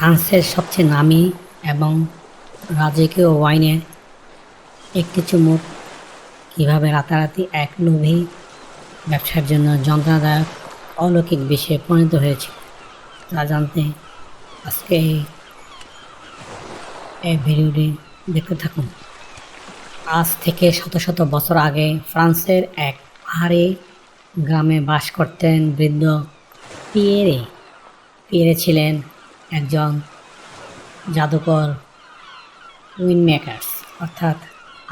ফ্রান্সের সবচেয়ে নামী এবং রাজকীয় ওয়াইনের একটি চুমুক কীভাবে রাতারাতি এক লোভী ব্যবসার জন্য যন্ত্রণাদায়ক অলৌকিক বিষয়ে পরিণত হয়েছিল তা জানতে আজকে এই ভিডিওটি দেখতে থাকুন। আজ থেকে শত শত বছর আগে ফ্রান্সের এক পাহাড়ি গ্রামে বাস করতেন বৃদ্ধ পিয়েরে। পিয়েরে ছিলেন একজন জাদুকর উইনমেকার্স, অর্থাৎ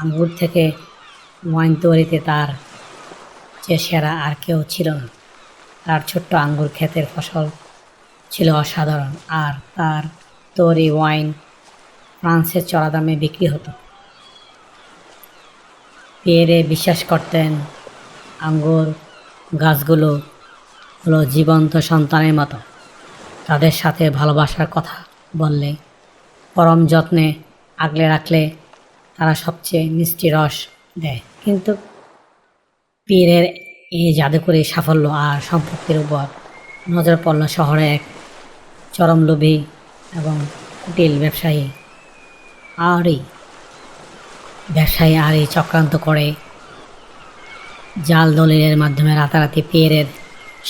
আঙ্গুর থেকে ওয়াইন তৈরিতে তার যে সেরা আর কেউ ছিল না। তার ছোট্ট আঙ্গুর ক্ষেতের ফসল ছিল অসাধারণ, আর তার তৈরি ওয়াইন ফ্রান্সের চড়া দামে বিক্রি হতো। পিয়েরে বিশ্বাস করতেন আঙ্গুর গাছগুলো হলো জীবন্ত সন্তানের মতো। তাদের সাথে ভালোবাসার কথা বললে, পরম যত্নে আগলে রাখলে তারা সবচেয়ে মিষ্টি রস দেয়। কিন্তু পিয়েরের এই জাদুকরী সাফল্য আর সম্পত্তির উপর নজর পড়ল শহরে এক চরম লোভী এবং কুটিল ব্যবসায়ী আরই চক্রান্ত করে জাল দলিলের মাধ্যমে রাতারাতি পিয়েরের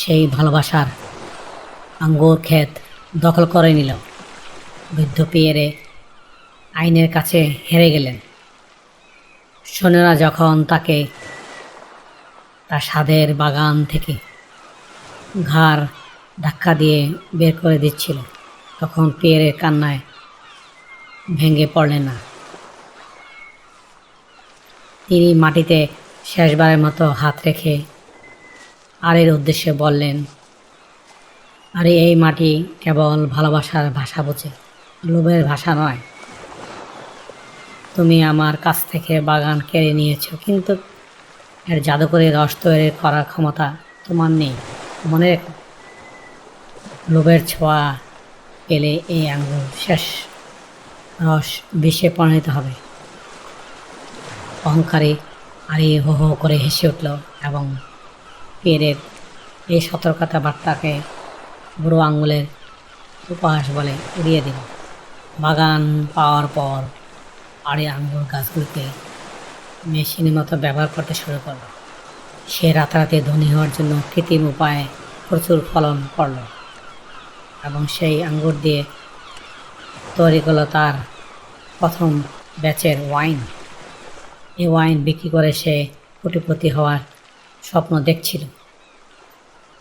সেই ভালোবাসার আঙ্গুর ক্ষেত দখল করে নিল। বৃদ্ধ পিয়েরে আইনের কাছে হেরে গেলেন। সৈন্যরা যখন তাকে তার স্বাদের বাগান থেকে ঘাড় ধাক্কা দিয়ে বের করে দিচ্ছিল, তখন পিয়েরের কান্নায় ভেঙে পড়লেন না। তিনি মাটিতে শেষবারের মতো হাত রেখে আরের উদ্দেশ্যে বললেন, আরে এই মাটি কেবল ভালোবাসার ভাষা বোঝে, লোভের ভাষা নয়। তুমি আমার কাছ থেকে বাগান কেড়ে নিয়েছ, কিন্তু এর জাদুকরী রস তৈরি করার ক্ষমতা তোমার নেই। মনে রেখো, লোভের ছোঁয়া পেলে এই আঙ্গুর শেষ রস বিষে পরিণত হবে। অহংকারী আরই হো হো করে হেসে উঠল এবং পিয়েরের এই সতর্কতা বার্তাকে বুড়ো আঙ্গুলের উপহাস বলে উড়িয়ে দিল। বাগান পাওয়ার পর আরই আঙ্গুর গাছগুলিকে মেশিনের মতো ব্যবহার করতে শুরু করলো। সে রাতারাতি ধনী হওয়ার জন্য কৃত্রিম উপায়ে প্রচুর ফলন করল এবং সেই আঙ্গুর দিয়ে তৈরি করলো তার প্রথম ব্যাচের ওয়াইন। এই ওয়াইন বিক্রি করে সে কোটিপতি হওয়ার স্বপ্ন দেখছিল।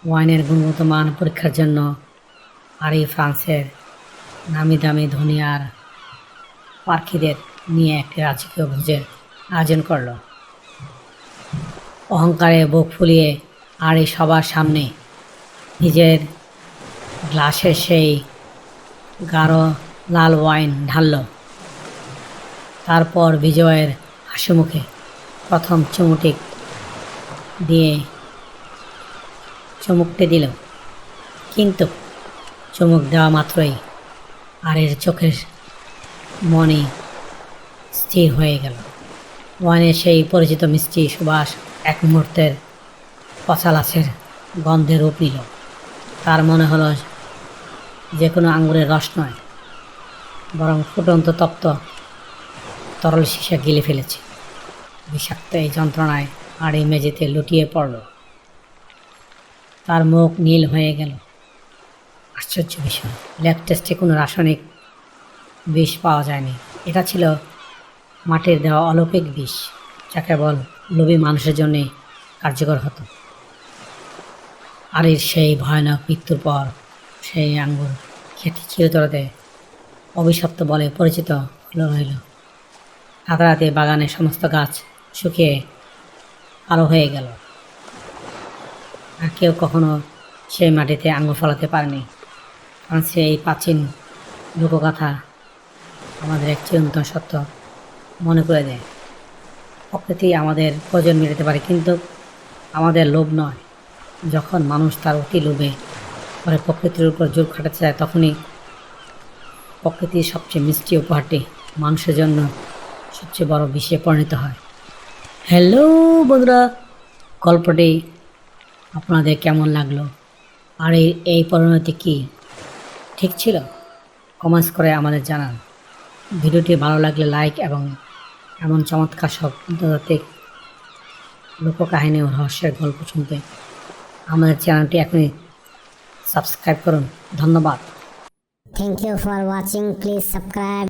ওয়াইনের গুণগত মান পরীক্ষার জন্য আরই ফ্রান্সের নামি দামি ধনী আর পার্কিদের নিয়ে একটি রাজকীয় ভোজের আয়োজন করল। অহংকারে বুক ফুলিয়ে আরই সবার সামনে নিজের গ্লাসে সেই গাঢ় লাল ওয়াইন ঢালল। তারপর বিজয়ের হাসিমুখে প্রথম চুমুকটি দিল। কিন্তু চুমুক দেওয়া মাত্রই আরের চোখের মনে স্থির হয়ে গেল। ওয়াইনের সেই পরিচিত মিষ্টি সুবাস এক মুহূর্তের পচা লাশের গন্ধে রূপ নিল। তার মনে হলো যে কোনো আঙ্গুরের রস নয়, বরং ফুটন্ত তপ্ত তরল সীসা গিলে ফেলেছে। বিষাক্ত এই যন্ত্রণায় আড়ি মেঝেতে লুটিয়ে পড়ল। তার মুখ নীল হয়ে গেল। আশ্চর্য বিষয়, ল্যাব টেস্টে কোনো রাসায়নিক বিষ পাওয়া যায়নি। এটা ছিল মাটির দেওয়া অলৌকিক বিষ, যা কেবল লোভী মানুষের জন্যে কার্যকর হতো। আরির সেই ভয়ানক মৃত্যুর পর সেই আঙ্গুর খেতে চিরতরে অভিশপ্ত বলে পরিচিত রইল। রাতারাতি বাগানের সমস্ত গাছ শুকিয়ে কালো হয়ে গেল, আর কেউ কখনো সেই মাটিতে আঙ্গুর ফলাতে পারেনি। ফ্রান্সের এই প্রাচীন লোকগাথা আমাদের এক চিরন্তন সত্য মনে করে দেয়। প্রকৃতি আমাদের প্রয়োজন মেটাতে পারে, কিন্তু আমাদের লোভ নয়। যখন মানুষ তার অতি লোভে পরে প্রকৃতির উপর জোর খাটাতে চায়, তখনই প্রকৃতির সবচেয়ে মিষ্টি উপহারটি মানুষের জন্য সবচেয়ে বড় বিষে পরিণত হয়। হ্যালো বন্ধুরা, গল্পটি আপনাদের কেমন লাগলো? আর এই পরিণতি কি ঠিক ছিল? কমেন্টস করে আমাদের জানান। ভিডিওটি ভালো লাগলে লাইক এবং এমন চমৎকার শব্দাত্মক লোককাহিনী ও রহস্যের গল্প শুনতে আমাদের চ্যানেলটি এখনই সাবস্ক্রাইব করুন। ধন্যবাদ। Thank you for watching. Please subscribe.